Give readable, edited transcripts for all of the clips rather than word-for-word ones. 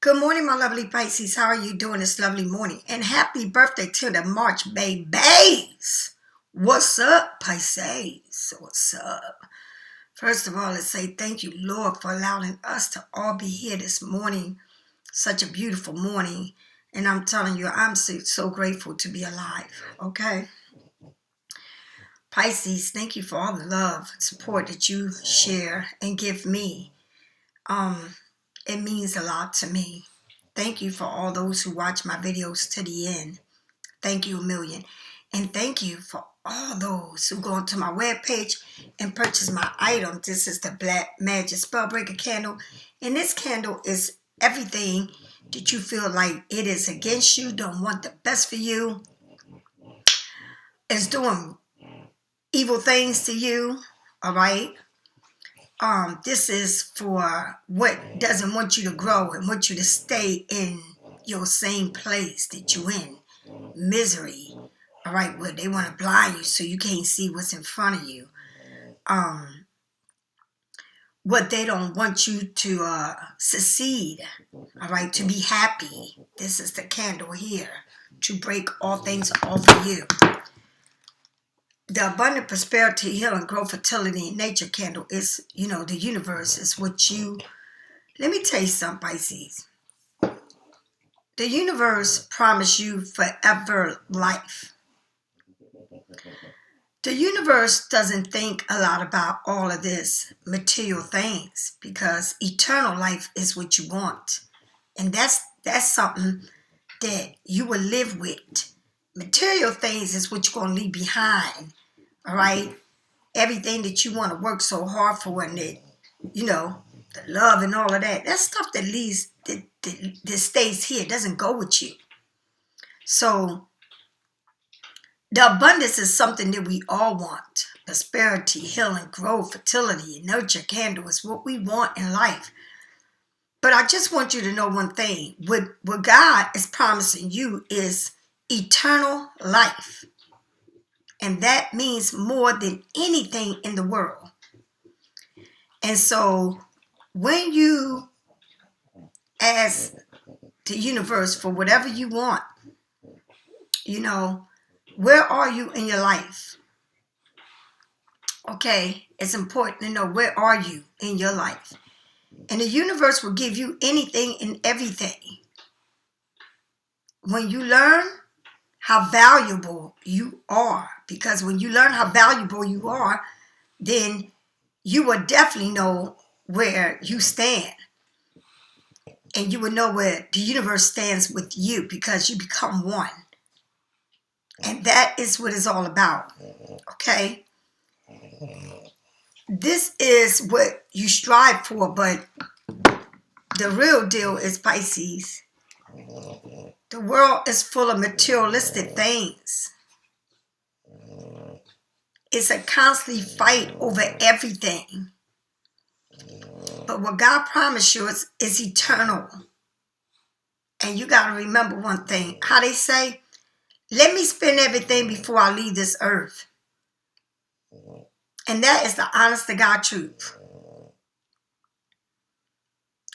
Good morning, my lovely Pisces. How are you doing this lovely morning? And happy birthday to the March babies. What's up, Pisces? What's up? First of all, let's say thank you, Lord, for allowing us to all be here this morning. Such a beautiful morning. And I'm telling you, I'm so grateful to be alive. Okay? Pisces, thank you for all the love and support that you share and give me. It means a lot to me. Thank you for all those who watch my videos to the end. Thank you a million. And thank you for all those who go onto my webpage and purchase my item. This is the Black Magic Spellbreaker candle. And this candle is everything that you feel like it is against you, don't want the best for you, is doing evil things to you, all right? This is for what doesn't want you to grow and want you to stay in your same place that you're in. Misery, all right, where they want to blind you so you can't see what's in front of you. What they don't want you to succeed, all right, to be happy. This is the candle here to break all things off of you. The abundant prosperity, healing, growth, fertility, and nature candle is, the universe is what you... Let me tell you something, Pisces. The universe promised you forever life. The universe doesn't think a lot about all of this material things because eternal life is what you want. And that's something that you will live with. Material things is what you're going to leave behind. All right? Everything that you want to work so hard for and that, the love and all of that. That's stuff that leaves, that stays here. It doesn't go with you. So, the abundance is something that we all want. Prosperity, healing, growth, fertility, and nurture candle is what we want in life. But I just want you to know one thing. What God is promising you is eternal life. And that means more than anything in the world. And so when you ask the universe for whatever you want, where are you in your life? Okay, it's important to know where are you in your life. And the universe will give you anything and everything. When you learn how valuable you are, because when you learn how valuable you are, then you will definitely know where you stand. And you will know where the universe stands with you because you become one. And that is what it's all about. Okay? This is what you strive for, but the real deal is Pisces. The world is full of materialistic things. It's a constant fight over everything. But what God promised you is eternal. And you got to remember one thing. How they say, let me spend everything before I leave this earth. And that is the honest to God truth.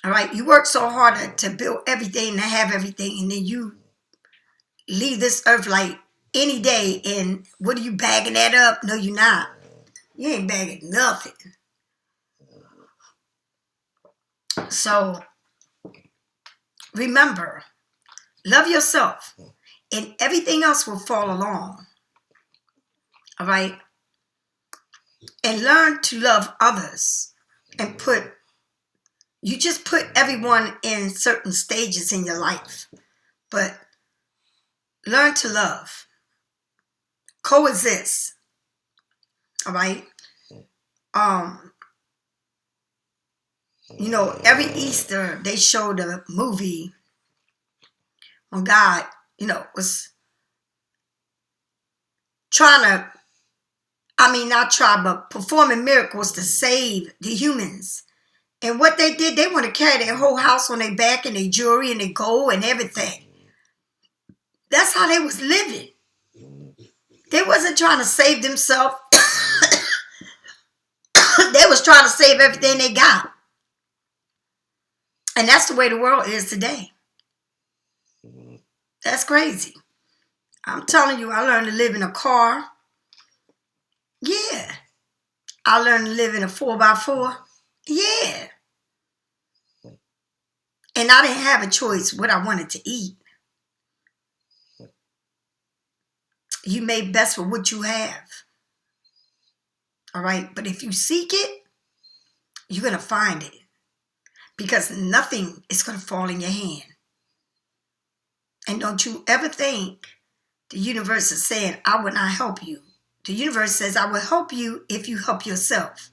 All right, you work so hard to build everything, to have everything, and then you leave this earth like any day, and what are you bagging that up? No, you're not. You ain't bagging nothing. So, remember, love yourself, and everything else will fall along. All right? And learn to love others, and you just put everyone in certain stages in your life. But learn to love. Coexist. All right? Every Easter they show the movie when God, was trying to, not try, but performing miracles to save the humans. And what they did, they want to carry their whole house on their back and their jewelry and their gold and everything. That's how they was living. They wasn't trying to save themselves. They was trying to save everything they got. And that's the way the world is today. That's crazy. I'm telling you, I learned to live in a car. Yeah. I learned to live in a 4x4. Yeah. And I didn't have a choice what I wanted to eat. You made best with what you have. All right. But if you seek it, you're going to find it. Because nothing is going to fall in your hand. And don't you ever think the universe is saying, I will not help you. The universe says, I will help you if you help yourself.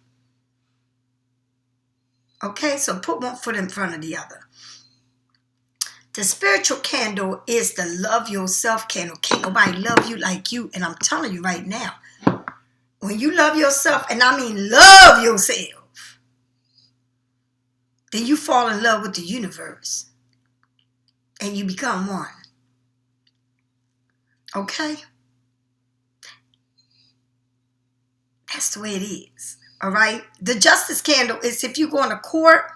Okay, so put one foot in front of the other. The spiritual candle is the love yourself candle. Can't nobody love you like you. And I'm telling you right now, when you love yourself, and I mean love yourself, then you fall in love with the universe. And you become one. Okay? That's the way it is. All right? The justice candle is if you go into court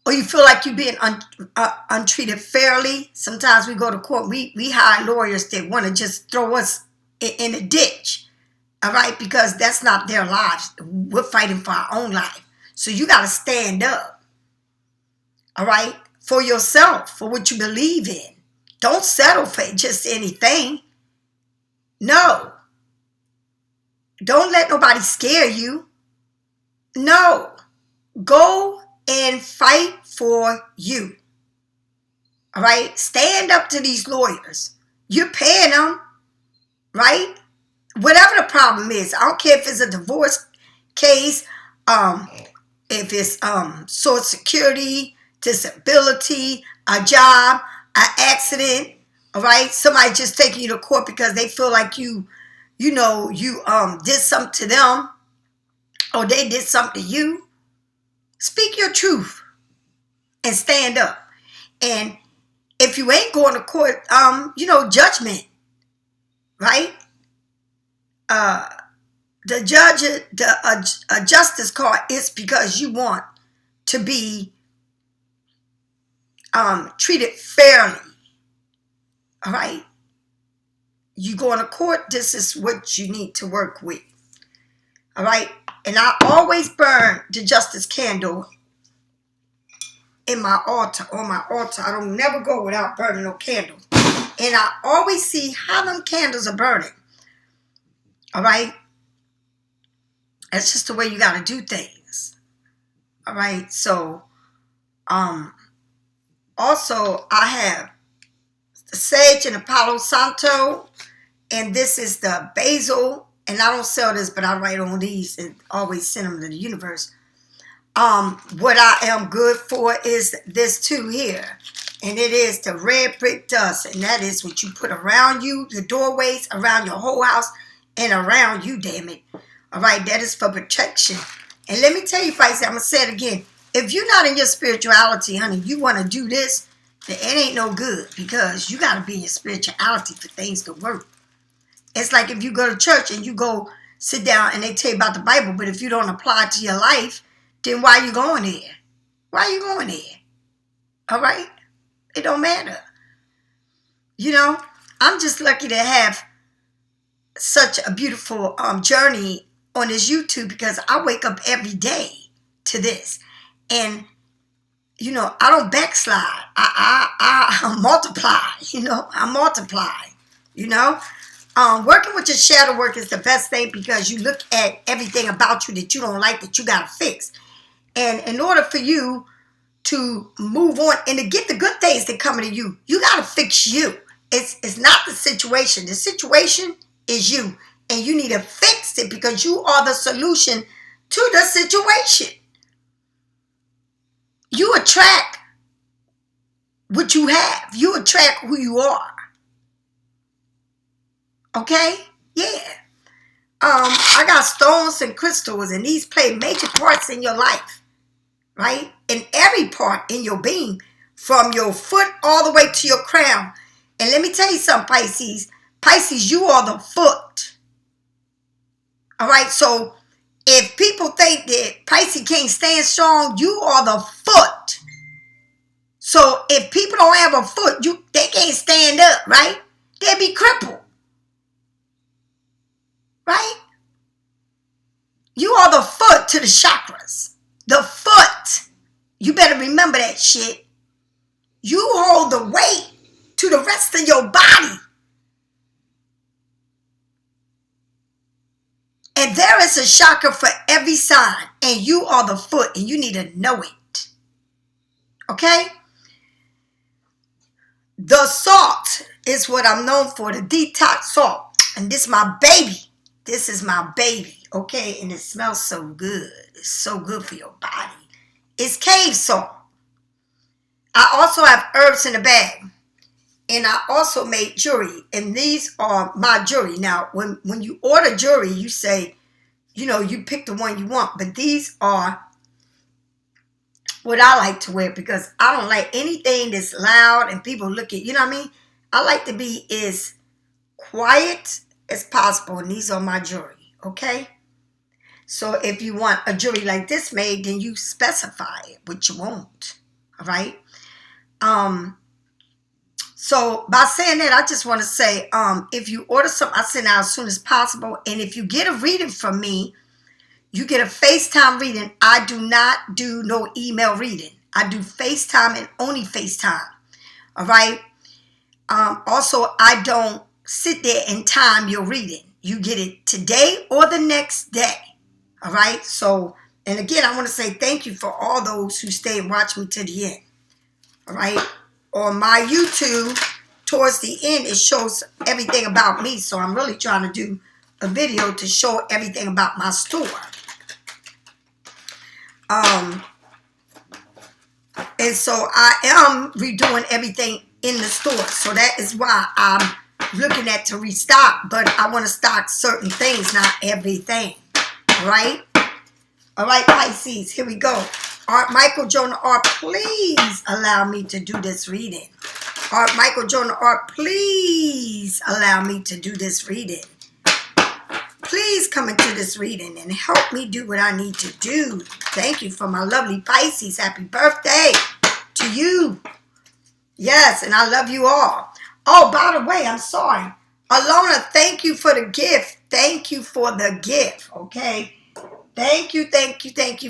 or you feel like you're being untreated fairly. Sometimes we go to court. We hire lawyers that want to just throw us in a ditch. All right? Because that's not their lives. We're fighting for our own life. So you got to stand up. All right? For yourself, for what you believe in. Don't settle for just anything. No. Don't let nobody scare you. No. Go and fight for you. All right? Stand up to these lawyers. You're paying them, right? Whatever the problem is. I don't care if it's a divorce case, if it's Social Security, disability, a job, an accident, all right? Somebody just taking you to court because they feel like you did something to them or they did something to you. Speak your truth and stand up. And if you ain't going to court, judgment, right? The judge, the justice card is because you want to be treated fairly. All right? You go to court, this is what you need to work with. All right? And I always burn the justice candle in my altar, on my altar. I don't never go without burning no candle. And I always see how them candles are burning. All right? That's just the way you got to do things. All right? So, also, I have the sage and the Palo Santo. And this is the basil. And I don't sell this, but I write on these and always send them to the universe. What I am good for is this too here. And it is the red brick dust. And that is what you put around you, the doorways, around your whole house, and around you, damn it. All right, that is for protection. And let me tell you, Pisces, I'm going to say it again. If you're not in your spirituality, honey, you want to do this, then it ain't no good. Because you got to be in your spirituality for things to work. It's like if you go to church and you go sit down and they tell you about the Bible, but if you don't apply it to your life, then why are you going there? Why are you going there? All right? It don't matter. I'm just lucky to have such a beautiful journey on this YouTube because I wake up every day to this. And, I don't backslide. I multiply, I multiply, Working with your shadow work is the best thing because you look at everything about you that you don't like that you got to fix. And in order for you to move on and to get the good things that come to you, you got to fix you. It's not the situation. The situation is you. And you need to fix it because you are the solution to the situation. You attract what you have. You attract who you are. Okay? Yeah. I got stones and crystals, and these play major parts in your life. Right? In every part in your being, from your foot all the way to your crown. And let me tell you something, Pisces. Pisces, you are the foot. All right? So, if people think that Pisces can't stand strong, you are the foot. So if people don't have a foot, they can't stand up, right? They'll be crippled. Right? You are the foot to the chakras. The foot. You better remember that shit. You hold the weight to the rest of your body. And there is a chakra for every sign. And you are the foot. And you need to know it. Okay? The salt is what I'm known for. The detox salt. And this is my baby. This is my baby. Okay? And it smells so good. It's so good for your body. It's cave salt. I also have herbs in the bag. And I also made jewelry. And these are my jewelry. Now, when you order jewelry, you say, you know, you pick the one you want. But these are what I like to wear. Because I don't like anything that's loud and people look at, you know what I mean? I like to be as quiet as possible. And these are my jewelry. Okay? So if you want a jewelry like this made, then you specify it, what you want. All right? So by saying that, I just want to say, if you order something, I send out as soon as possible. And if you get a reading from me, you get a FaceTime reading. I do not do no email reading. I do FaceTime and only FaceTime. All right? Also, I don't sit there and time your reading. You get it today or the next day. All right? So, and again, I want to say thank you for all those who stay and watch me to the end. All right? On my YouTube, towards the end, it shows everything about me. So I'm really trying to do a video to show everything about my store. And so I am redoing everything in the store. So that is why I'm looking at to restock. But I want to stock certain things, not everything. All right? All right, Pisces, here we go. Art Michael Jonah Art, please allow me to do this reading. Art Michael Jonah Art, please allow me to do this reading. Please come into this reading and help me do what I need to do. Thank you for my lovely Pisces. Happy birthday to you. Yes, and I love you all. Oh, by the way, I'm sorry. Alona, thank you for the gift. Thank you for the gift, okay? Thank you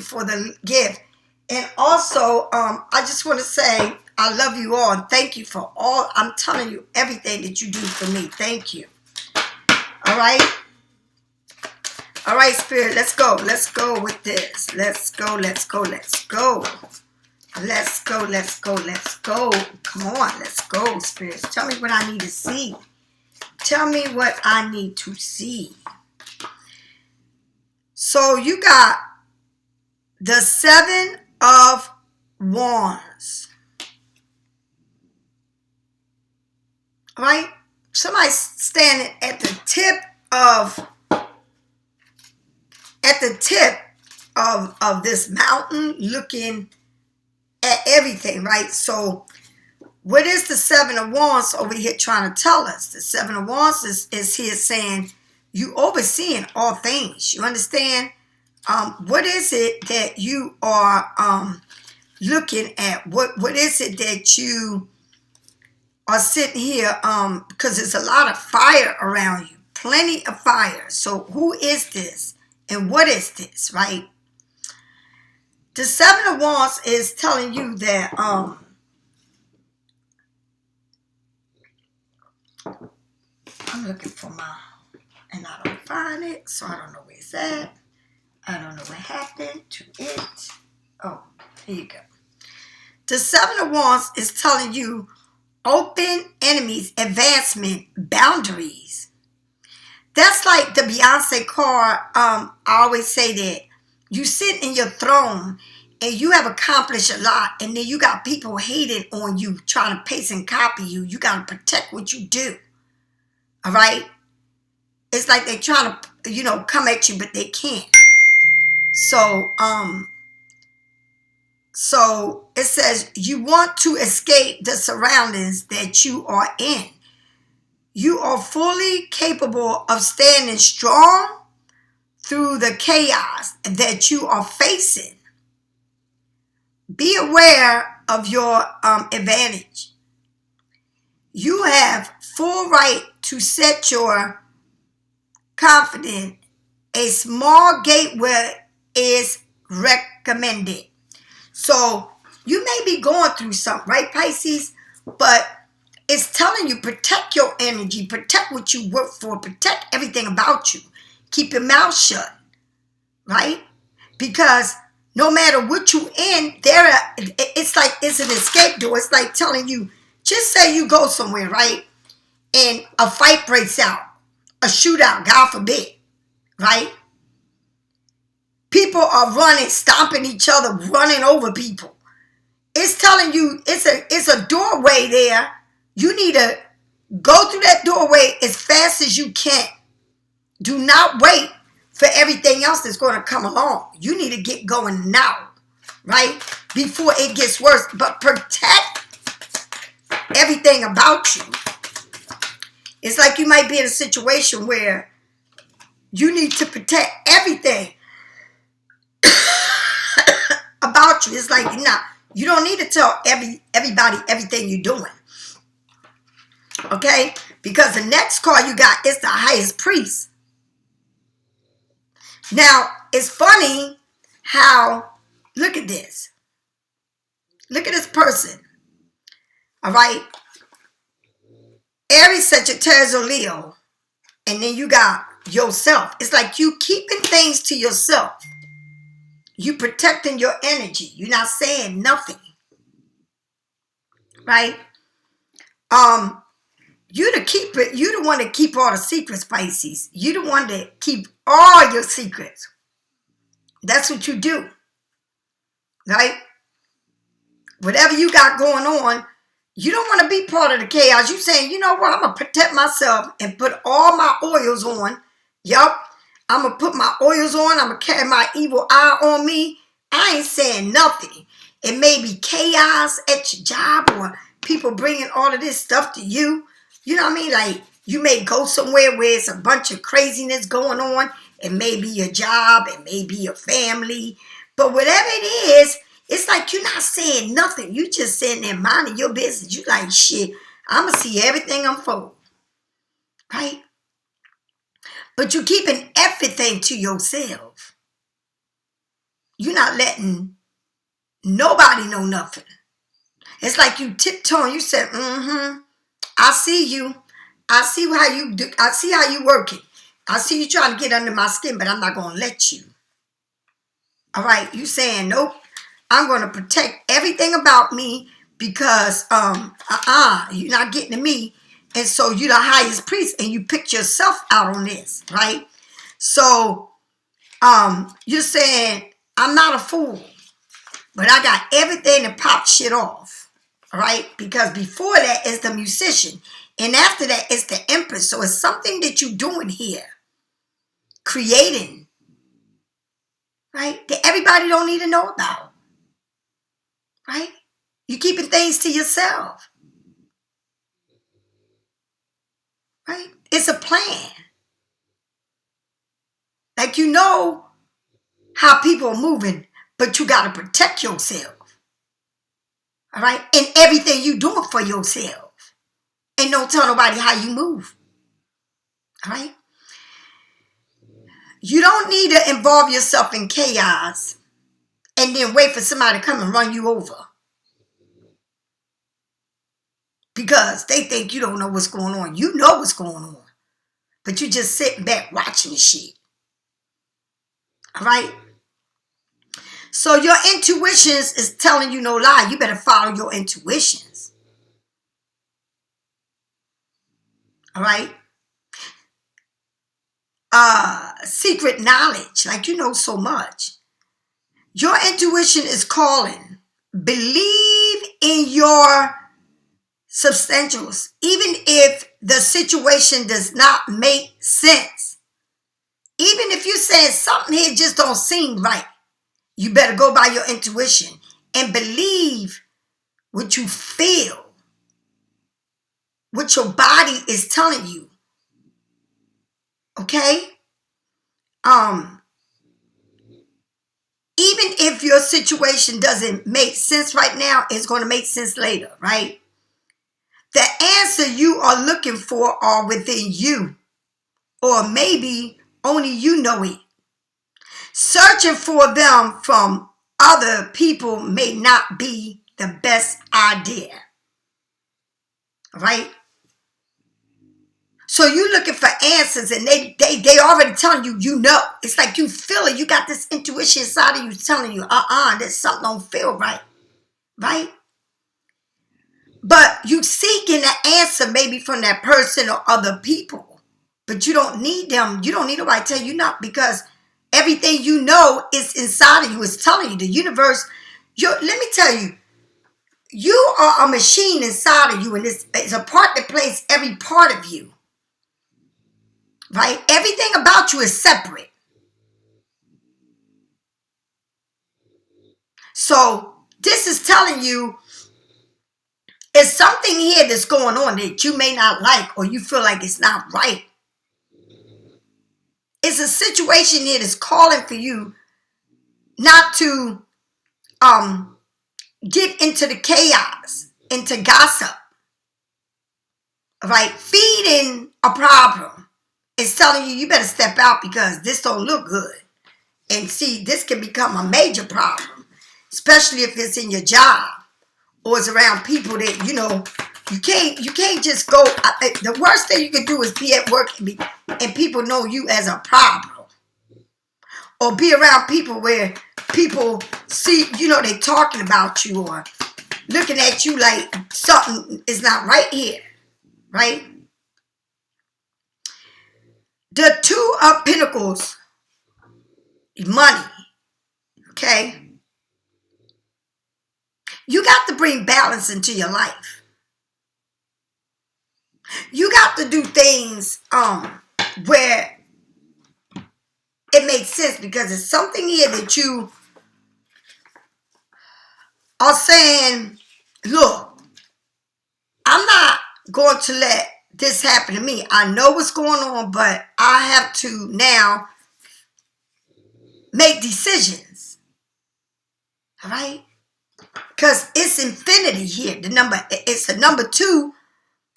for the gift. And also, I just want to say I love you all. And thank you for all. I'm telling you everything that you do for me. Thank you. All right. All right, Spirit. Let's go. Let's go with this. Let's go. Let's go. Let's go. Let's go. Let's go. Let's go. Come on. Let's go, Spirit. Tell me what I need to see. Tell me what I need to see. So you got the 7 of Wands. All right? Somebody's standing at the tip of this mountain looking at everything, right? So what is the 7 of Wands over here trying to tell us? The 7 of Wands is here saying you overseeing all things. You understand? What is it that you are looking at? What is it that you are sitting here? Because there's a lot of fire around you. Plenty of fire. So who is this? And what is this, right? The 7 of Wands is telling you that I'm looking for and I don't find it, so I don't know where it's at. I don't know what happened to it. Oh, here you go. The 7 of Wands is telling you open enemies, advancement, boundaries. That's like the Beyonce card. I always say that you sit in your throne and you have accomplished a lot, and then you got people hating on you, trying to paste and copy you. You got to protect what you do. All right? It's like they're trying to, come at you, but they can't. So it says you want to escape the surroundings that you are in. You are fully capable of standing strong through the chaos that you are facing. Be aware of your advantage. You have full right to set your confidence. A small gateway is recommended. So you may be going through something, right, Pisces? But it's telling you protect your energy, protect what you work for, protect everything about you. Keep your mouth shut, right? Because no matter what you in, it's like it's an escape door. It's like telling you, just say you go somewhere, right? And a fight breaks out, a shootout, God forbid, right? People are running, stomping each other, running over people. It's telling you it's a doorway there. You need to go through that doorway as fast as you can. Do not wait for everything else that's going to come along. You need to get going now, right? Before it gets worse. But protect everything about you. It's like you might be in a situation where you need to protect everything about you. It's like, nah, you don't need to tell everybody everything you're doing. Okay? Because the next card you got is the highest priest. Now, it's funny how, look at this. Look at this person. All right? Aries, Sagittarius, or Leo. And then you got yourself. It's like you keeping things to yourself. You protecting your energy. You're not saying nothing. Right? You the keeper. You the one that keep all the secrets, Pisces. You the one that keep all your secrets. That's what you do. Right? Whatever you got going on, you don't want to be part of the chaos. You saying, you know what, I'm going to protect myself and put all my oils on. Yup. I'm going to put my oils on. I'm going to carry my evil eye on me. I ain't saying nothing. It may be chaos at your job or people bringing all of this stuff to you. You know what I mean? Like, you may go somewhere where it's a bunch of craziness going on. It may be your job. It may be your family. But whatever it is, it's like you're not saying nothing. You just sitting there minding your business. You like, shit, I'm going to see everything unfold. Right? But you're keeping everything to yourself. You're not letting nobody know nothing. It's like you tiptoeing. You said, I see you. I see how you do. I see how you working. I see you trying to get under my skin, but I'm not going to let you. All right? You saying, nope. I'm going to protect everything about me because, you're not getting to me. And so you're the highest priest and you picked yourself out on this, right? So, you're saying, I'm not a fool, but I got everything to pop shit off, all right? Because before that is the musician. And after that is the empress. So it's something that you're doing here. Creating, right? That everybody don't need to know about. Right? You're keeping things to yourself. Right? It's a plan. Like you know how people are moving, but you got to protect yourself. All right? And everything you doing for yourself. And don't tell nobody how you move. All right? You don't need to involve yourself in chaos and then wait for somebody to come and run you over. Because they think you don't know what's going on. You know what's going on. But you just sitting back watching the shit. All right? So your intuitions is telling you no lie. You better follow your intuitions. All right? Secret knowledge. Like you know so much. Your intuition is calling. Believe in your substantials. Even if the situation does not make sense. Even if you're saying something here just don't seem right. You better go by your intuition and believe what you feel, what your body is telling you. Okay? Even if your situation doesn't make sense right now, it's going to make sense later, right? The answer you are looking for are within you, or maybe only you know it. Searching for them from other people may not be the best idea, right? So you looking for answers and they already telling you, you know. It's like you feel it. You got this intuition inside of you telling you, there's something don't feel right, right? But you seeking the answer maybe from that person or other people. But you don't need them. You don't need nobody to tell you not, because everything you know is inside of you. It's telling you. The universe, let me tell you, you are a machine inside of you, and it's a part that plays every part of you. Right? Everything about you is separate. So this is telling you it's something here that's going on that you may not like, or you feel like it's not right. It's a situation here that's calling for you not to get into the chaos, into gossip. Right? Feeding a problem. It's telling you better step out because this don't look good. And see, this can become a major problem, especially if it's in your job or it's around people that, you can't just go. The worst thing you can do is be at work and people know you as a problem. Or be around people where people see, they talking about you or looking at you like something is not right here, right? The Two of Pentacles, money, okay? You got to bring balance into your life. You got to do things where it makes sense, because it's something here that you are saying, look, I'm not going to let this happen to me. I know what's going on, but I have to now make decisions. All right? Because it's infinity here. It's the number 2,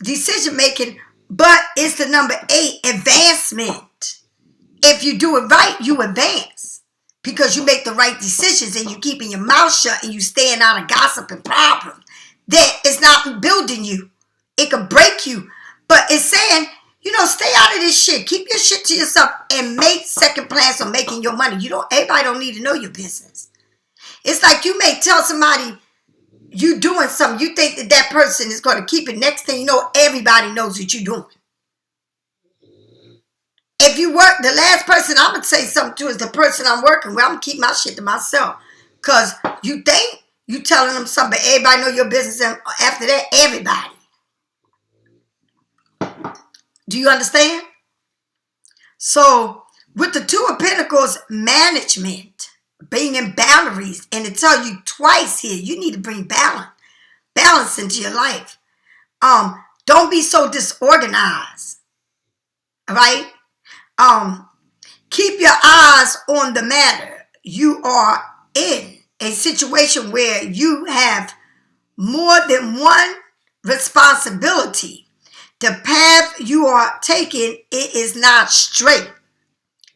decision making, but it's the number 8, advancement. If you do it right, you advance. Because you make the right decisions and you keeping your mouth shut and you staying out of gossip and problems. That is not building you. It could break you. But it's saying, stay out of this shit. Keep your shit to yourself and make second plans on making your money. Everybody don't need to know your business. It's like you may tell somebody you doing something. You think that person is going to keep it. Next thing you know, everybody knows what you're doing. If you work, the last person I'm going to say something to is the person I'm working with. I'm going to keep my shit to myself. Because you think you telling them something, but everybody know your business. And after that, everybody. Do you understand? So, with the Two of Pentacles, management, bringing boundaries, and it tell you twice here, you need to bring balance into your life. Don't be so disorganized. All right? Keep your eyes on the matter. You are in a situation where you have more than one responsibility. The path you are taking, it is not straight.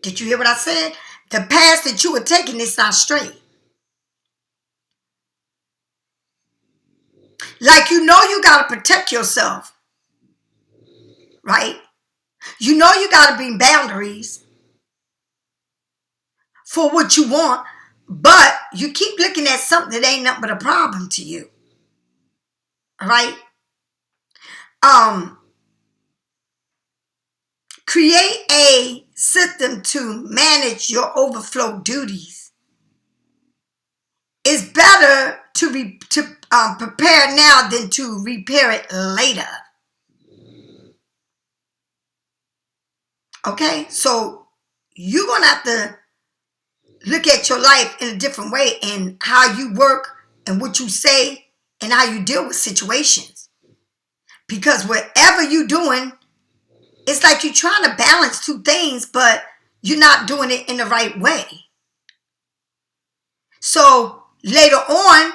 Did you hear what I said? The path that you are taking is not straight. Like you got to protect yourself. Right? You got to bring boundaries for what you want, but you keep looking at something that ain't nothing but a problem to you. All right? Create a system to manage your overflow duties. It's better to prepare now than to repair it later. Okay? So you're going to have to look at your life in a different way and how you work and what you say and how you deal with situations. Because whatever you're doing, it's like you're trying to balance two things, but you're not doing it in the right way. So later on,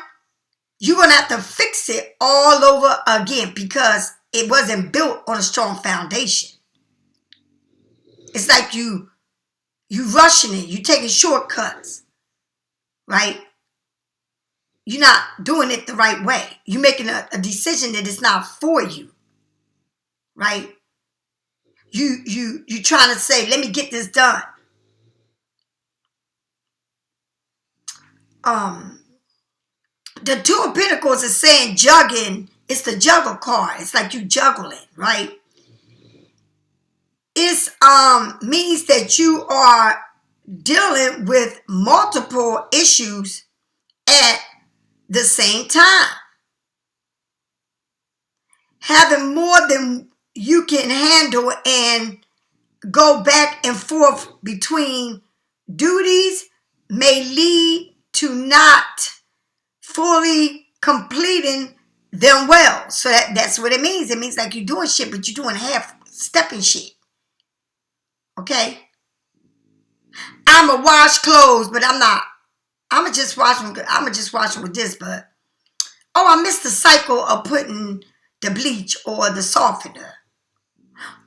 you're going to have to fix it all over again because it wasn't built on a strong foundation. It's like you rushing it. You taking shortcuts, right? You're not doing it the right way. You're making a decision that is not for you, right? You trying to say, let me get this done. The Two of Pentacles is saying jugging. It's the juggle card. It's like you juggling, right? It means that you are dealing with multiple issues at the same time. Having more than you can handle and go back and forth between duties may lead to not fully completing them well. So that's what it means. It means like you're doing shit, but you're doing half-stepping shit. Okay? I'ma wash clothes, but I'm not. I'ma just wash them with this, but I missed the cycle of putting the bleach or the softener.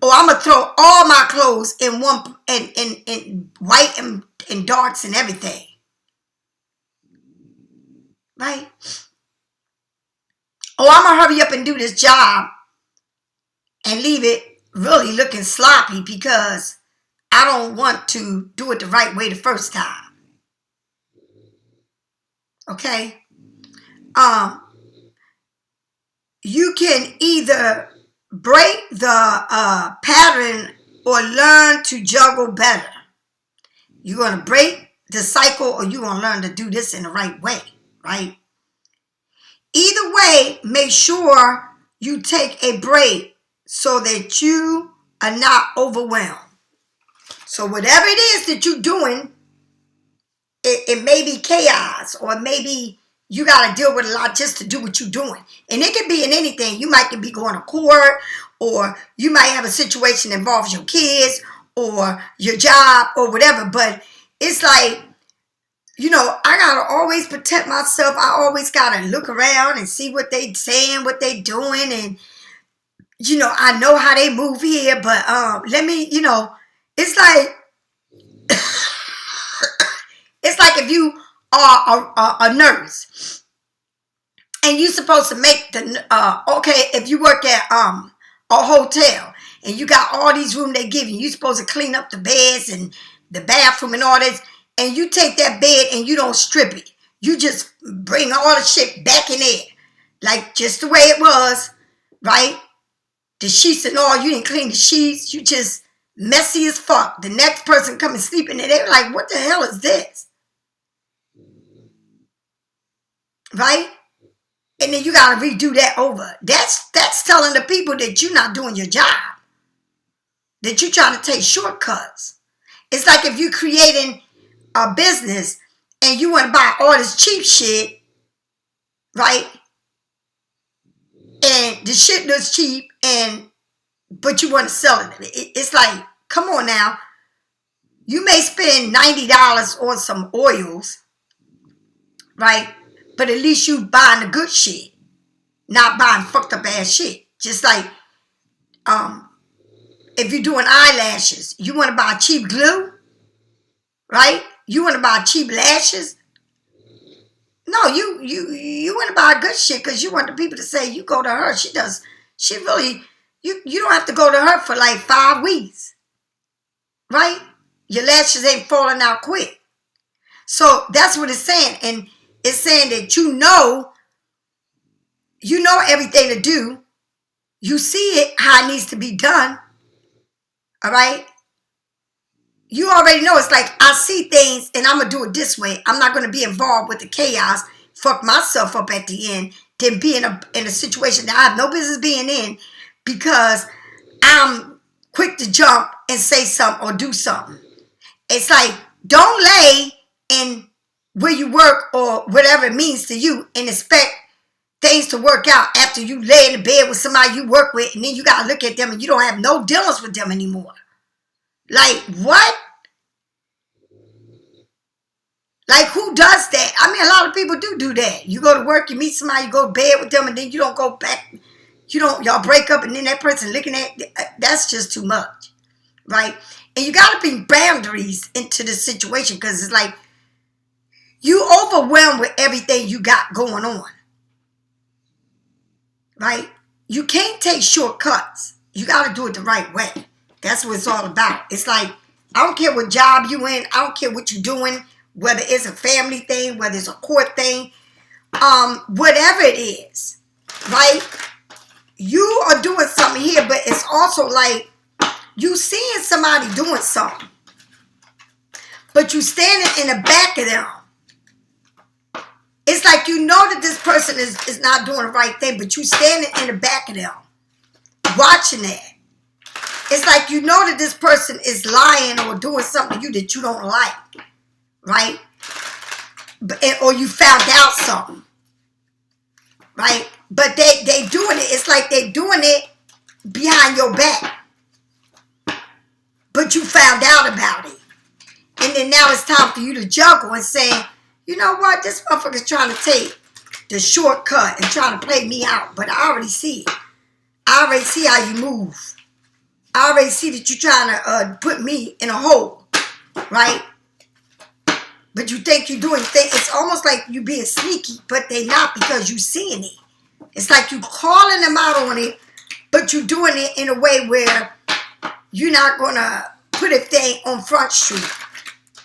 Or I'm gonna throw all my clothes in one in white and darks and everything. Right? I'm gonna hurry up and do this job and leave it really looking sloppy because I don't want to do it the right way the first time. Okay? You can either break the pattern or learn to juggle better. You're going to break the cycle or you're going to learn to do this in the right way, right? Either way, make sure you take a break so that you are not overwhelmed. So whatever it is that you're doing, it may be chaos or maybe you got to deal with a lot just to do what you're doing. And it can be in anything. You might be going to court or you might have a situation that involves your kids or your job or whatever. But it's like, I got to always protect myself. I always got to look around and see what they saying, what they doing. And, I know how they move here, but let me, it's like, it's like if you are a nurse and you're supposed to make the, if you work at a hotel and you got all these rooms they give you, you're supposed to clean up the beds and the bathroom and all this, and you take that bed and you don't strip it. You just bring all the shit back in there, like just the way it was, right? The sheets and all, you didn't clean the sheets. You just messy as fuck. The next person come and sleep in there, they're like, what the hell is this? Right? And then you got to redo that over. That's telling the people that you're not doing your job. That you're trying to take shortcuts. It's like if you're creating a business and you want to buy all this cheap shit, right? And the shit looks cheap, but you want to sell it. It's like, come on now. You may spend $90 on some oils, right? But at least you buying the good shit, not buying fucked up ass shit. Just like, if you're doing eyelashes, you want to buy cheap glue, right? You want to buy cheap lashes. No, you want to buy good shit because you want the people to say you go to her. She really, you don't have to go to her for like 5 weeks, right? Your lashes ain't falling out quick. So that's what it's saying. And it's saying that you know everything to do. You see it, how it needs to be done. All right? You already know. It's like, I see things and I'm going to do it this way. I'm not going to be involved with the chaos, fuck myself up at the end, than be in a situation that I have no business being in because I'm quick to jump and say something or do something. It's like, don't lay in where you work or whatever it means to you and expect things to work out after you lay in the bed with somebody you work with and then you got to look at them and you don't have no dealings with them anymore. Like, what? Like, who does that? I mean, a lot of people do that. You go to work, you meet somebody, you go to bed with them, and then you don't go back. Y'all break up, and then that person looking at, that's just too much, right? And you got to bring boundaries into the situation, because it's like you overwhelmed with everything you got going on, right? You can't take shortcuts. You got to do it the right way. That's what it's all about. It's like, I don't care what job you in. I don't care what you're doing, whether it's a family thing, whether it's a court thing, whatever it is, right? You are doing something here, but it's also like you seeing somebody doing something, but you standing in the back of them. It's like you know that this person is not doing the right thing, but you standing in the back of them, watching that. It's like you know that this person is lying or doing something to you that you don't like, right? Or you found out something, right? But they doing it. It's like they doing it behind your back, but you found out about it. And then now it's time for you to juggle and say, you know what? This motherfucker's trying to take the shortcut and trying to play me out. But I already see it. I already see how you move. I already see that you're trying to put me in a hole, right? But you think you're doing things. It's almost like you being sneaky, but they not, because you seeing it. It's like you calling them out on it, but you doing it in a way where you're not going to put a thing on Front Street,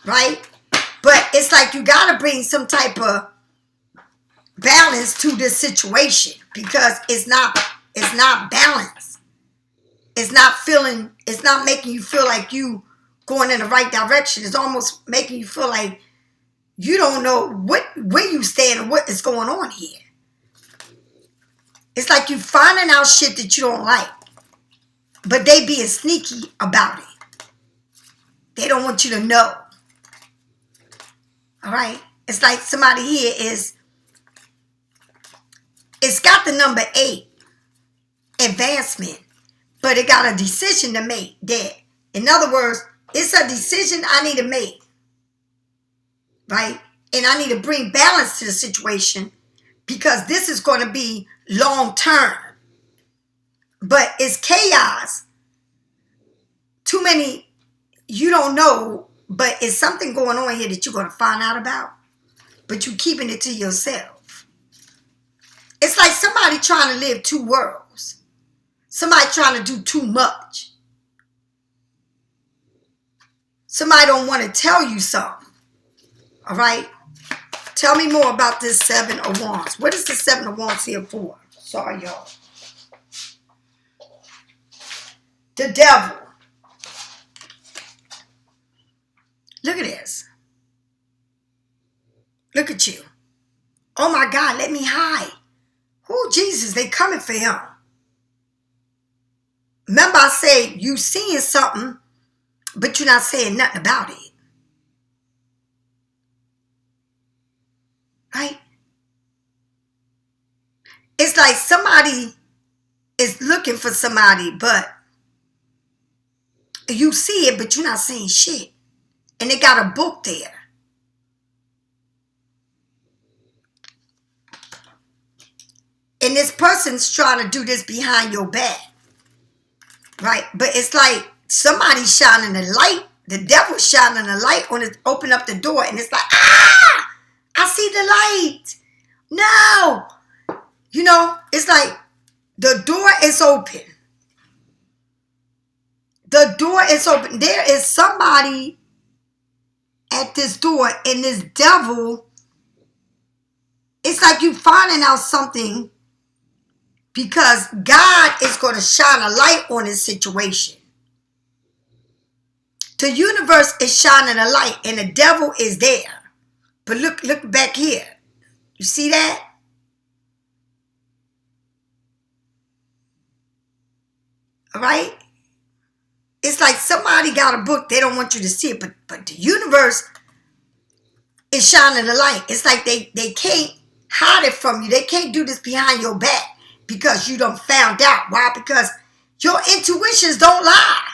right? But it's like you got to bring some type of balance to this situation, because it's not balanced. It's not making you feel like you going in the right direction. It's almost making you feel like you don't know where you stand and what is going on here. It's like you finding out shit that you don't like, but they being sneaky about it. They don't want you to know. All right? It's like somebody here it's got the number 8, advancement, but it got a decision to make there. In other words, it's a decision I need to make, right? And I need to bring balance to the situation, because this is going to be long term. But it's chaos. Too many, you don't know, but it's something going on here that you're going to find out about, but you're keeping it to yourself. It's like somebody trying to live 2 worlds. Somebody trying to do too much. Somebody don't want to tell you something. All right? Tell me more about this 7 of Wands. What is the 7 of Wands here for? Sorry, y'all. The devil. Look at this. Look at you. Oh my God, let me hide. Oh, Jesus, they coming for him. Remember I said you seeing something, but you're not saying nothing about it. Right? It's like somebody is looking for somebody, but you see it, but you're not saying shit. And they got a book there. And this person's trying to do this behind your back. Right? But it's like somebody's shining a light. The devil's shining a light on it. Open up the door, and it's like, ah! I see the light. No. You know, it's like the door is open. The door is open. There is somebody at this door, and this devil, it's like you finding out something, because God is going to shine a light on this situation. The universe is shining a light, and the devil is there. But look back here. You see that? All right? It's like somebody got a book. They don't want you to see it, but the universe is shining a light. It's like they can't hide it from you. They can't do this behind your back, because you done found out. Why? Because your intuitions don't lie.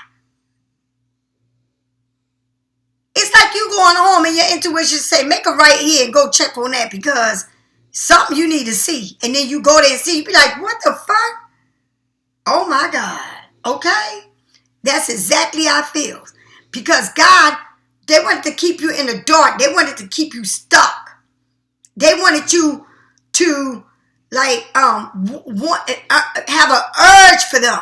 It's like you going home and your intuition say, make a right here and go check on that because something you need to see. And then you go there and see, you be like, what the fuck? Oh my God. Okay? That's exactly how it feels. Because God, they wanted to keep you in the dark. They wanted to keep you stuck. They wanted you to like have an urge for them.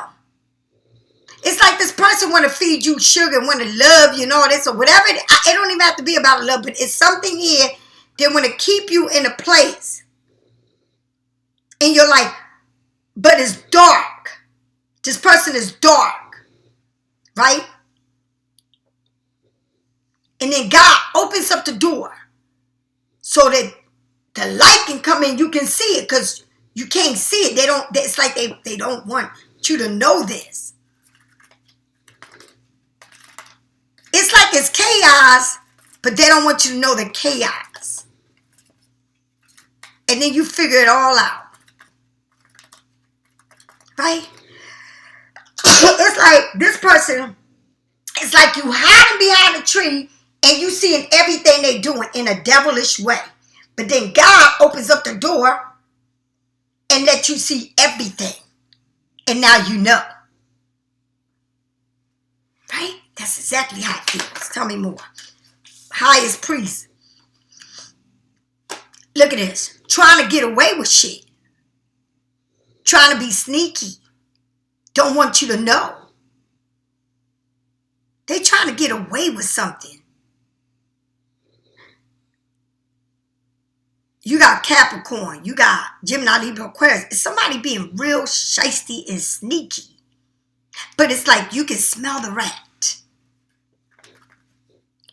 It's like this person want to feed you sugar and want to love you and all this or whatever. It don't even have to be about love, but it's something here that want to keep you in a place. And you're like, but it's dark. This person is dark. Right? And then God opens up the door so that the light can come in. You can see it because you can't see it. It's like they don't want you to know this. It's like it's chaos, but they don't want you to know the chaos. And then you figure it all out. Right? It's like this person, it's like you hiding behind a tree and you seeing everything they doing in a devilish way. But then God opens up the door and let you see everything. And now you know. Right? That's exactly how it feels. Tell me more. Highest priest. Look at this. Trying to get away with shit. Trying to be sneaky. Don't want you to know. They trying to get away with something. You got Capricorn. You got Gemini, Libra, Aquarius. It's somebody being real shisty and sneaky. But it's like you can smell the rat.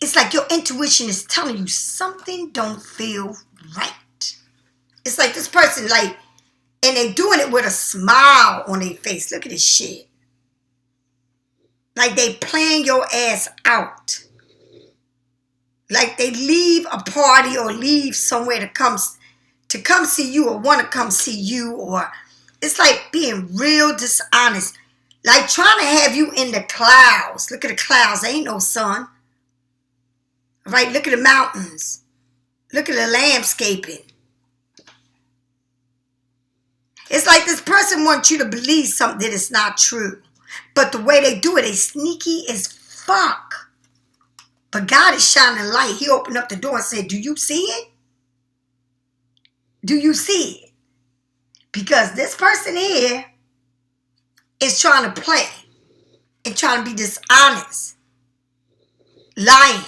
It's like your intuition is telling you something don't feel right. It's like this person, like, and they doing it with a smile on their face. Look at this shit. Like they playing your ass out. Like they leave a party or leave somewhere to come see you or want to come see you. Or it's like being real dishonest. Like trying to have you in the clouds. Look at the clouds. There ain't no sun. Right? Look at the mountains. Look at the landscaping. It's like this person wants you to believe something that is not true. But the way they do it, they sneaky as fuck. But God is shining light. He opened up the door and said, do you see it? Do you see it? Because this person here is trying to play and trying to be dishonest. Lying.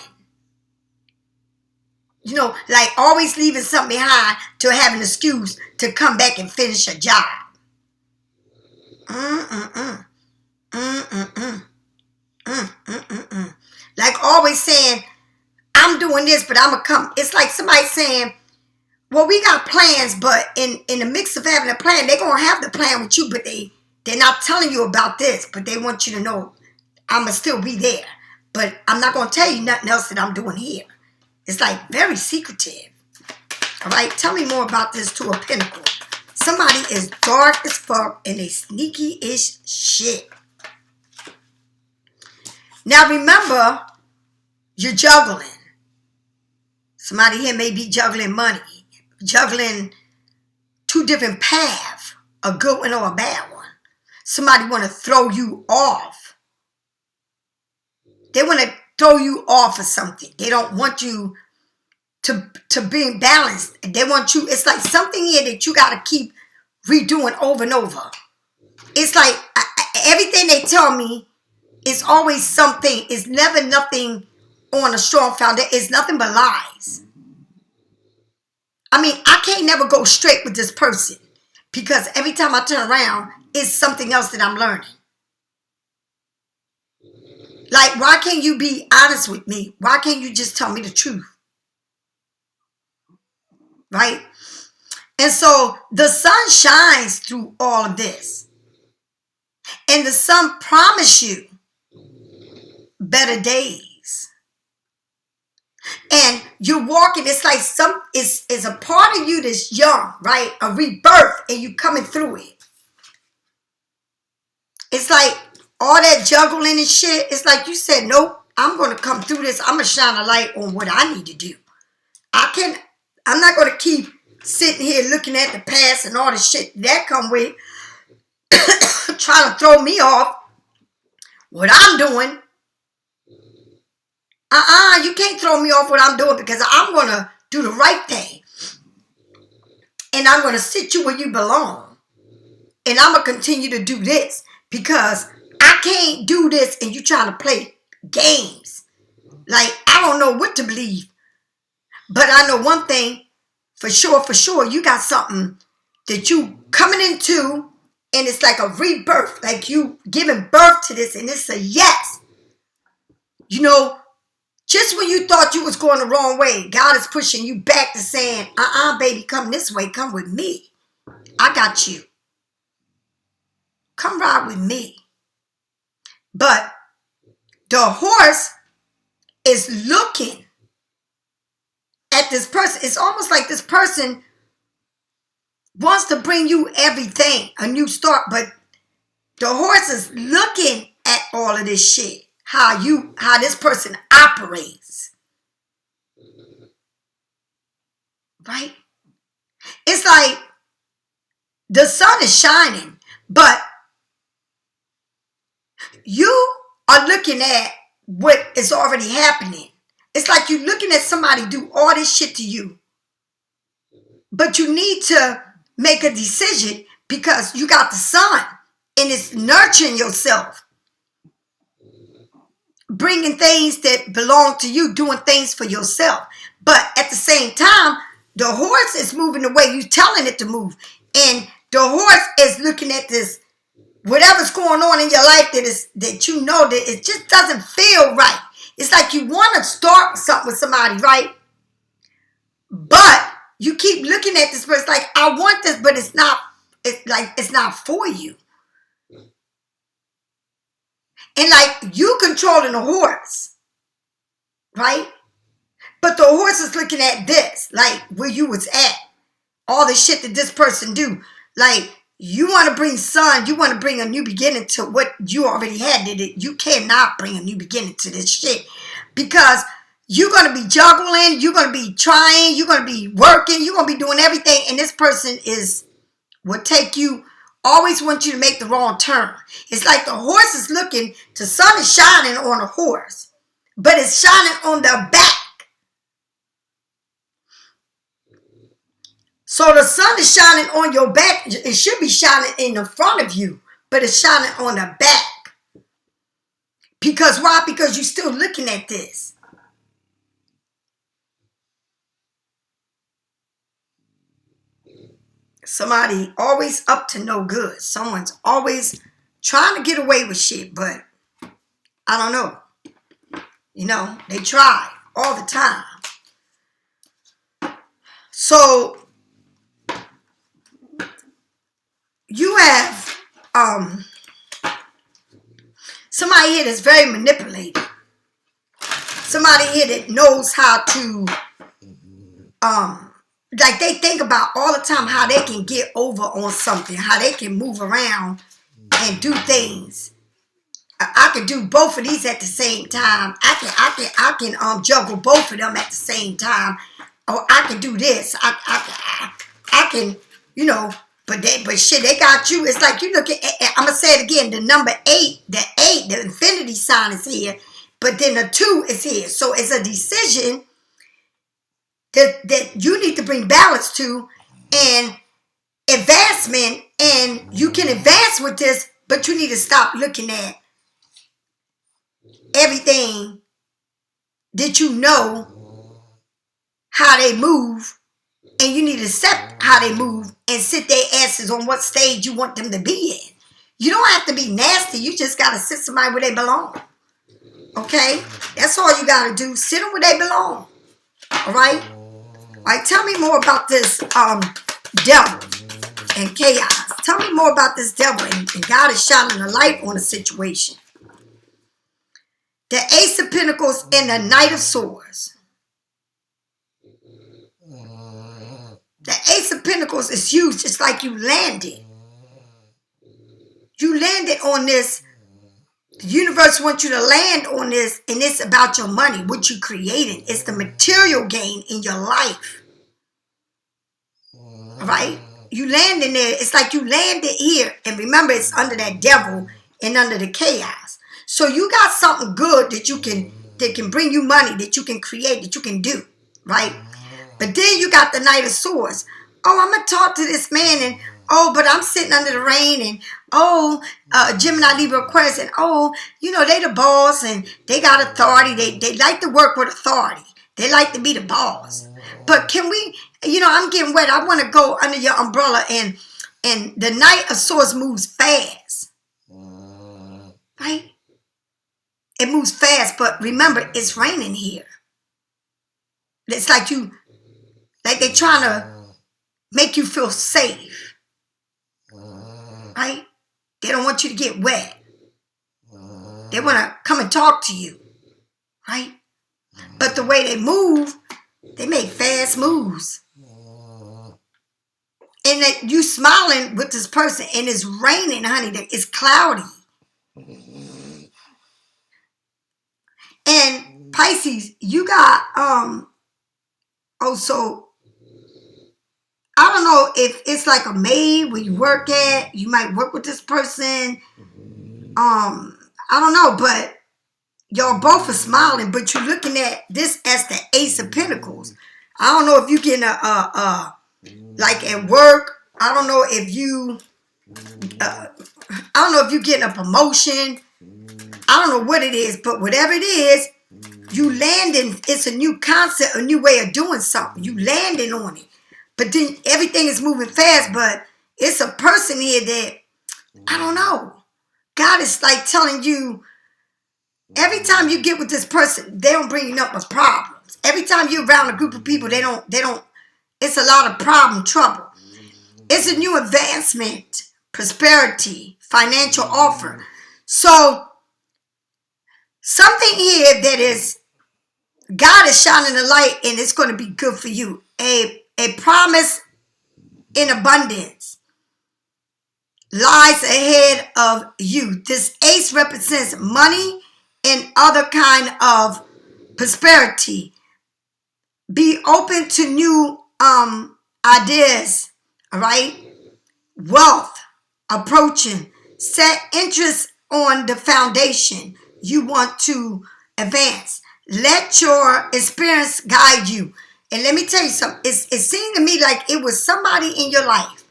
You know, like always leaving something behind to have an excuse to come back and finish a job. Like always saying, I'm doing this, but I'm going to come. It's like somebody saying, well, we got plans, but in the mix of having a plan, they're going to have the plan with you, but they're not telling you about this, but they want you to know I'm going to still be there. But I'm not going to tell you nothing else that I'm doing here. It's like very secretive. All right, tell me more about this Two of Pentacles. Somebody is dark as fuck and they sneaky-ish shit. Now remember, you're juggling. Somebody here may be juggling money. Juggling two different paths. A good one or a bad one. Somebody want to throw you off. They want to throw you off of something. They don't want you to be balanced. They want you, it's like something here that you got to keep redoing over and over. It's like everything they tell me is always something. It's never nothing on a strong foundation. It's nothing but lies. I mean, I can't never go straight with this person because every time I turn around, it's something else that I'm learning. Like, why can't you be honest with me? Why can't you just tell me the truth? Right? And so the sun shines through all of this. And the sun promised you better days. And you're walking, it's like it's a part of you that's young, right? A rebirth, and you coming through it. It's like all that juggling and shit, it's like you said, nope, I'm going to come through this. I'm going to shine a light on what I need to do. I'm not going to keep sitting here looking at the past and all the shit that come with trying to throw me off what I'm doing. You can't throw me off what I'm doing, because I'm going to do the right thing. And I'm going to sit you where you belong. And I'm going to continue to do this, because I can't do this and you trying to play games. Like, I don't know what to believe. But I know one thing for sure. You got something that you coming into, and it's like a rebirth. Like you giving birth to this, and it's a yes. You know, just when you thought you was going the wrong way, God is pushing you back to saying, baby, come this way. Come with me. I got you. Come ride with me. But the horse is looking at this person. It's almost like this person wants to bring you everything, a new start, but the horse is looking at all of this shit, how this person operates. Right? It's like the sun is shining, but you are looking at what is already happening. It's like you're looking at somebody do all this shit to you, but you need to make a decision, because you got the sun and it's nurturing yourself, bringing things that belong to you, doing things for yourself. But at the same time, the horse is moving the way you're telling it to move. And the horse is looking at this, whatever's going on in your life that you know that it just doesn't feel right. It's like you want to start something with somebody, right? But you keep looking at this person like, I want this, but it's not for you. And like you controlling the horse, right? But the horse is looking at this, like where you was at, all the shit that this person do. Like, you want to bring sun, you want to bring a new beginning to what you already had. You cannot bring a new beginning to this shit, because you're going to be juggling, you're going to be trying, you're going to be working, you're going to be doing everything. And this person will take you, always want you to make the wrong turn. It's like the horse is looking, the sun is shining on a horse, but it's shining on the back. So the sun is shining on your back. It should be shining in the front of you, but it's shining on the back. Because why? Because you're still looking at this. Somebody always up to no good. Someone's always trying to get away with shit, but I don't know. You know, they try all the time. So you have somebody here that's very manipulated. Somebody here that knows how to like they think about all the time how they can get over on something, how they can move around and do things. I can do both of these at the same time. I can juggle both of them at the same time. Or I can do this. I can, you know, but shit, they got you. It's like you look at, I'm gonna say it again, the number 8, the infinity sign is here, but then the 2 is here. So it's a decision that you need to bring balance to, and advancement, and you can advance with this, but you need to stop looking at everything that you know how they move, and you need to accept how they move and sit their asses on what stage you want them to be in. You don't have to be nasty. You just got to sit somebody where they belong. Okay? That's all you got to do. Sit them where they belong. All right? All right, tell me more about this devil and chaos. Tell me more about this devil, and God is shining a light on the situation. The Ace of Pentacles and the Knight of Swords. The Ace of Pentacles is huge. It's like you landed. You landed on this The universe wants you to land on this, and it's about your money, what you creating. It's the material gain in your life. All right? You land in there. It's like you landed here. And remember, it's under that devil and under the chaos. So you got something good that can bring you money, that you can create, that you can do. Right? But then you got the Knight of Swords. Oh, I'm going to talk to this man, and oh, but I'm sitting under the rain, and oh, Gemini, Libra, Aquarius, and oh, you know, they the boss, and they got authority. They like to work with authority. They like to be the boss. But can we, you know, I'm getting wet. I want to go under your umbrella, and the Knight of Swords moves fast. Right? It moves fast, but remember, it's raining here. It's like they're trying to make you feel safe. Right? They don't want you to get wet. They want to come and talk to you. Right? But the way they move, they make fast moves. And that you smiling with this person, and it's raining, honey. It's cloudy. And Pisces, you got also, I don't know if it's like a maid where you work at. You might work with this person. I don't know, but y'all both are smiling, but you're looking at this as the Ace of Pentacles. I don't know if you getting like at work. I don't know if you, I don't know if you're getting a promotion. I don't know what it is, but whatever it is, you landing, it's a new concept, a new way of doing something. You landing on it. But then everything is moving fast, but it's a person here that, I don't know. God is like telling you, every time you get with this person, they don't bring you up with problems. Every time you're around a group of people, they don't, it's a lot of problem, trouble. It's a new advancement, prosperity, financial offer. So, something here that is, God is shining the light, and it's going to be good for you. A promise in abundance lies ahead of you. This ace represents money and other kind of prosperity. Be open to new ideas, all right? Wealth approaching. Set interest on the foundation you want to advance. Let your experience guide you. And let me tell you something. It seemed to me like it was somebody in your life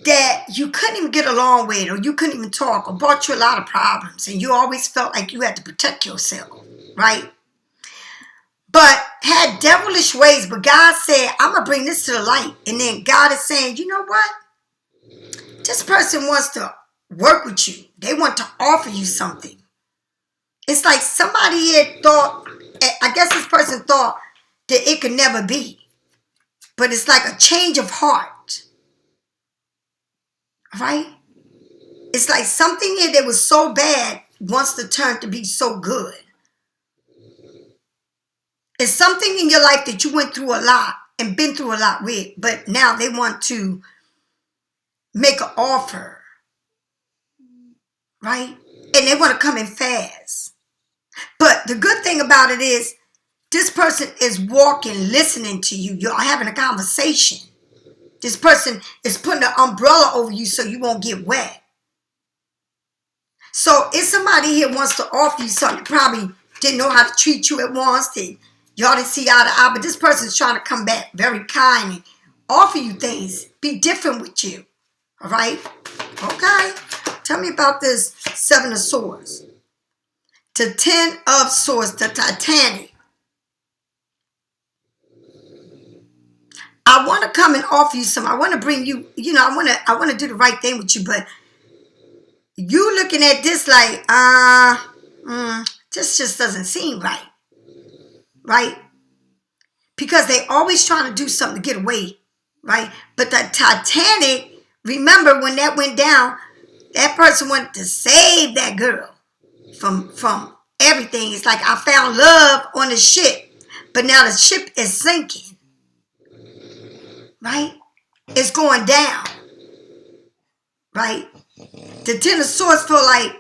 that you couldn't even get along with, or you couldn't even talk, or brought you a lot of problems, and you always felt like you had to protect yourself, right? But had devilish ways, but God said, I'm going to bring this to the light. And then God is saying, you know what? This person wants to work with you. They want to offer you something. It's like somebody had thought, I guess this person thought that it could never be. But it's like a change of heart. Right? It's like something here that was so bad wants to turn to be so good. It's something in your life that you went through a lot and been through a lot with, but now they want to make an offer. Right? And they want to come in fast. But the good thing about it is, this person is walking, listening to you. You're having a conversation. This person is putting an umbrella over you so you won't get wet. So if somebody here wants to offer you something, probably didn't know how to treat you at once, y'all didn't see eye to eye, but this person's trying to come back very kind and offer you things, be different with you. All right? Okay. Tell me about this Seven of Swords. To Ten of Swords, the Titanic. I want to come and offer you some. I want to bring you, I want to do the right thing with you, but you looking at this like, this just doesn't seem right. Right? Because they always trying to do something to get away. Right? But the Titanic, remember when that went down, that person wanted to save that girl from everything. It's like, I found love on the ship, but now the ship is sinking. Right? It's going down. Right? The Ten of Swords feel like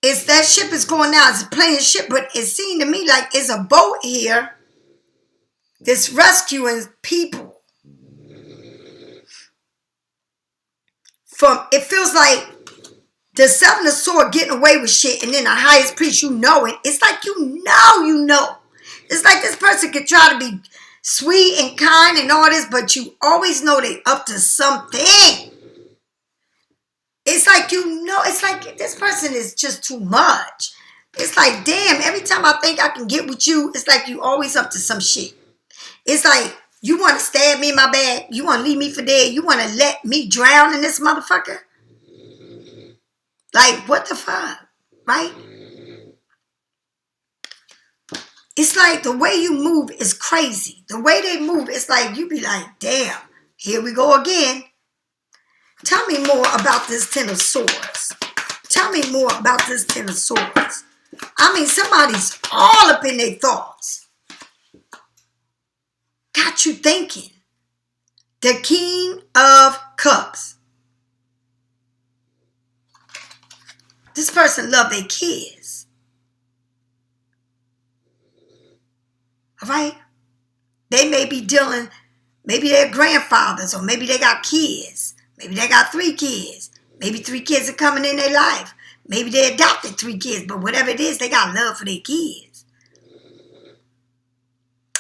it's that ship is going out. It's a plane ship, but it seemed to me like it's a boat here that's rescuing people. It feels like the Seven of Swords getting away with shit, and then the highest priest, you know it. It's like you know. It's like this person could try to be sweet and kind and all this, but you always know they up to something. It's like it's like this person is just too much. It's like, damn, every time I think I can get with you, it's like you always up to some shit. It's like, you want to stab me in my back? You want to leave me for dead? You want to let me drown in this motherfucker? Like, what the fuck? Right? It's like the way you move is crazy. The way they move, it's like you be like, damn, here we go again. Tell me more about this Ten of Swords. Tell me more about this Ten of Swords. I mean, somebody's all up in their thoughts. Got you thinking. The King of Cups. This person love their kids. All right? They may be dealing, maybe they're grandfathers, or maybe they got kids. Maybe they got 3 kids. Maybe 3 kids are coming in their life. Maybe they adopted 3 kids, but whatever it is, they got love for their kids.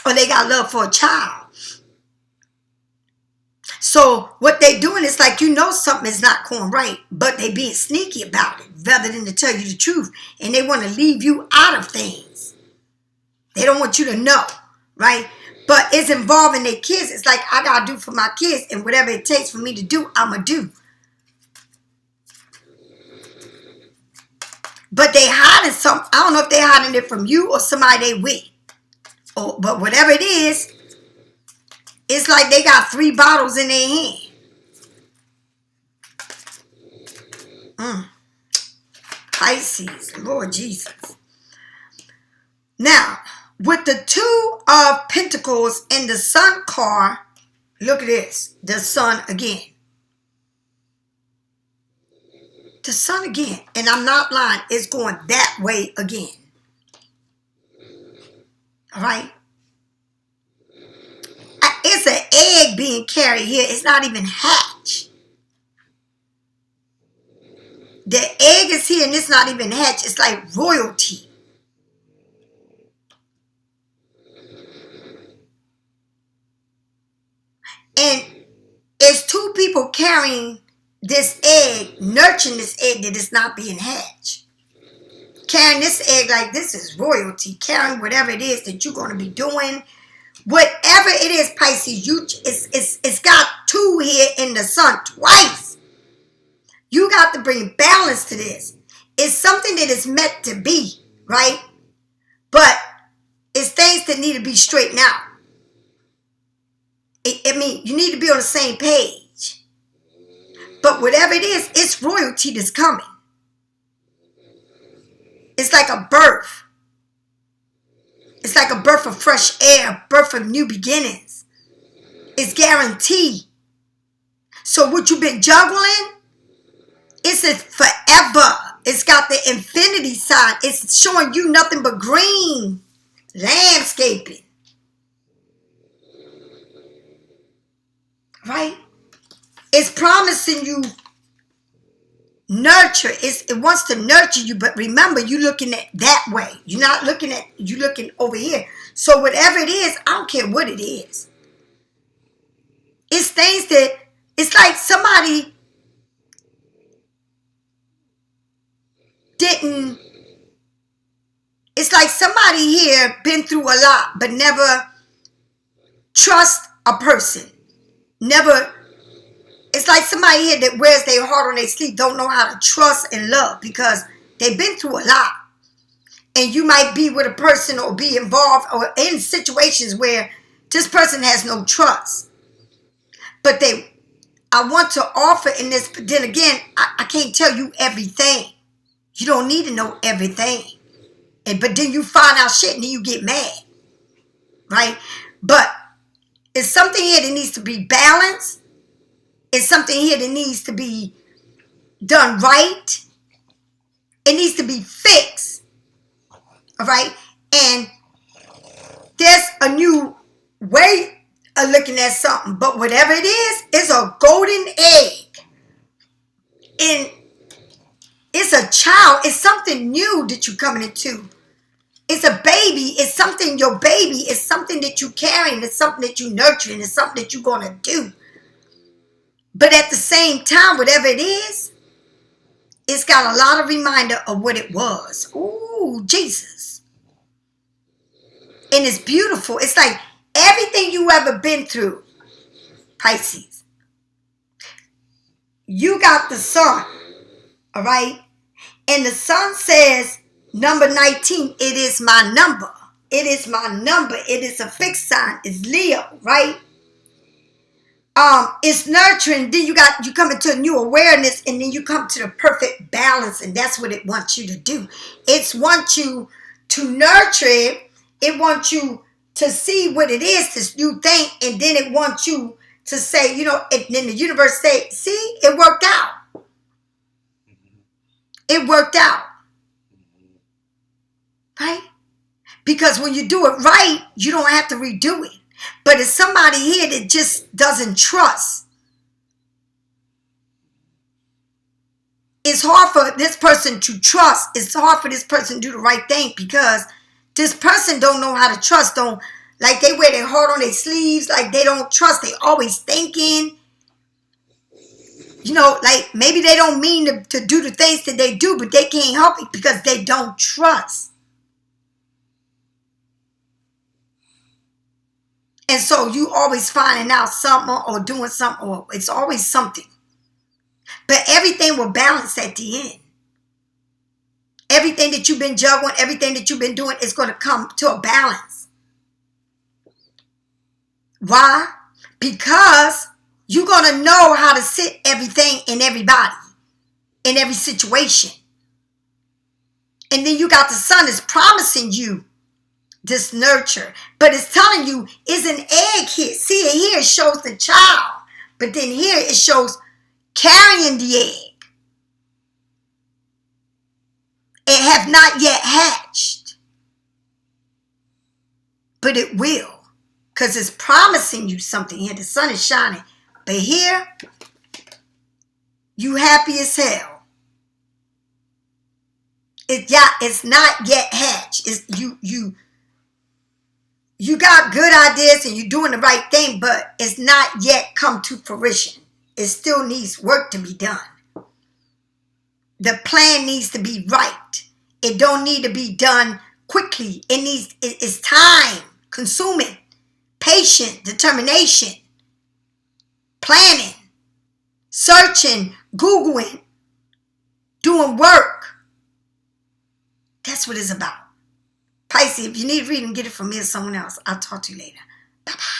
Or they got love for a child. So what they doing is like, something is not going right, but they being sneaky about it rather than to tell you the truth. And they want to leave you out of things. They don't want you to know, right? But it's involving their kids. It's like, I got to do for my kids, and whatever it takes for me to do, I'm going to do. But they hiding something. I don't know if they hiding it from you or somebody they with. But whatever it is, it's like they got 3 bottles in their hand. Pisces, Lord Jesus. Now, with the 2 of Pentacles and the Sun card, look at this. The Sun again. The Sun again. And I'm not lying. It's going that way again. All right? It's an egg being carried here. It's not even hatched. The egg is here and it's not even hatched. It's like royalty. And it's 2 people carrying this egg, nurturing this egg that is not being hatched. Carrying this egg like this is royalty. Carrying whatever it is that you're going to be doing. Whatever it is, Pisces, it's got 2 here in the Sun twice. You got to bring balance to this. It's something that is meant to be, right? But it's things that need to be straightened out. You need to be on the same page. But whatever it is, it's royalty that's coming. It's like a birth. It's like a birth of fresh air, birth of new beginnings. It's guaranteed. So what you've been juggling, it's forever. It's got the infinity sign. It's showing you nothing but green landscaping. Right? It's promising you nurture. It wants to nurture you, but remember, you're looking at that way. You're not looking at, you're looking over here. So whatever it is, I don't care what it is. It's things that, it's like somebody didn't, it's like somebody here been through a lot, but never trust a person. Never. It's like somebody here that wears their heart on their sleeve, don't know how to trust and love because they've been through a lot. And you might be with a person or be involved or in situations where this person has no trust. But I want to offer in this, but then again, I can't tell you everything. You don't need to know everything. But then you find out shit and then you get mad. Right? But it's something here that needs to be balanced. It's something here that needs to be done right. It needs to be fixed. All right? And there's a new way of looking at something. But whatever it is, it's a golden egg. And it's a child. It's something new that you're coming into. It's a baby. It's something, your baby. It's something that you're carrying. It's something that you're nurturing. It's something that you're going to do. But at the same time, whatever it is, it's got a lot of reminder of what it was. Ooh, Jesus. And it's beautiful. It's like everything you ever been through, Pisces. You got the sun, all right? And the sun says, number 19, it is my number. It is my number. It is a fixed sign. It's Leo, right? It's nurturing. Then you come into a new awareness, and then you come to the perfect balance, and that's what it wants you to do. It wants you to nurture it. It wants you to see what it is, this new thing, and then it wants you to say, you know, and then the universe say, see, it worked out. It worked out. Right? Because when you do it right, you don't have to redo it. But it's somebody here that just doesn't trust. It's hard for this person to trust. It's hard for this person to do the right thing because this person don't know how to trust. Like they wear their heart on their sleeves. Like they don't trust. They always thinking. You know, like maybe they don't mean to do the things that they do, but they can't help it because they don't trust. And so you always finding out something or doing something, or it's always something. But everything will balance at the end. Everything that you've been juggling, everything that you've been doing is going to come to a balance. Why? Because you're going to know how to sit everything in everybody, in every situation. And then you got the sun that's promising you this nurture, but it's telling you is an egg here. See it here, it shows the child, but then here it shows carrying the egg. It have not yet hatched, but it will, because it's promising you something here. The sun is shining, but here you happy as hell. It's not yet hatched. It's you got good ideas and you're doing the right thing, but it's not yet come to fruition. It still needs work to be done. The plan needs to be right. It don't need to be done quickly. It's time consuming, patient, determination, planning, searching, Googling, doing work. That's what it's about. Pisces, if you need reading, get it from me or someone else. I'll talk to you later. Bye-bye.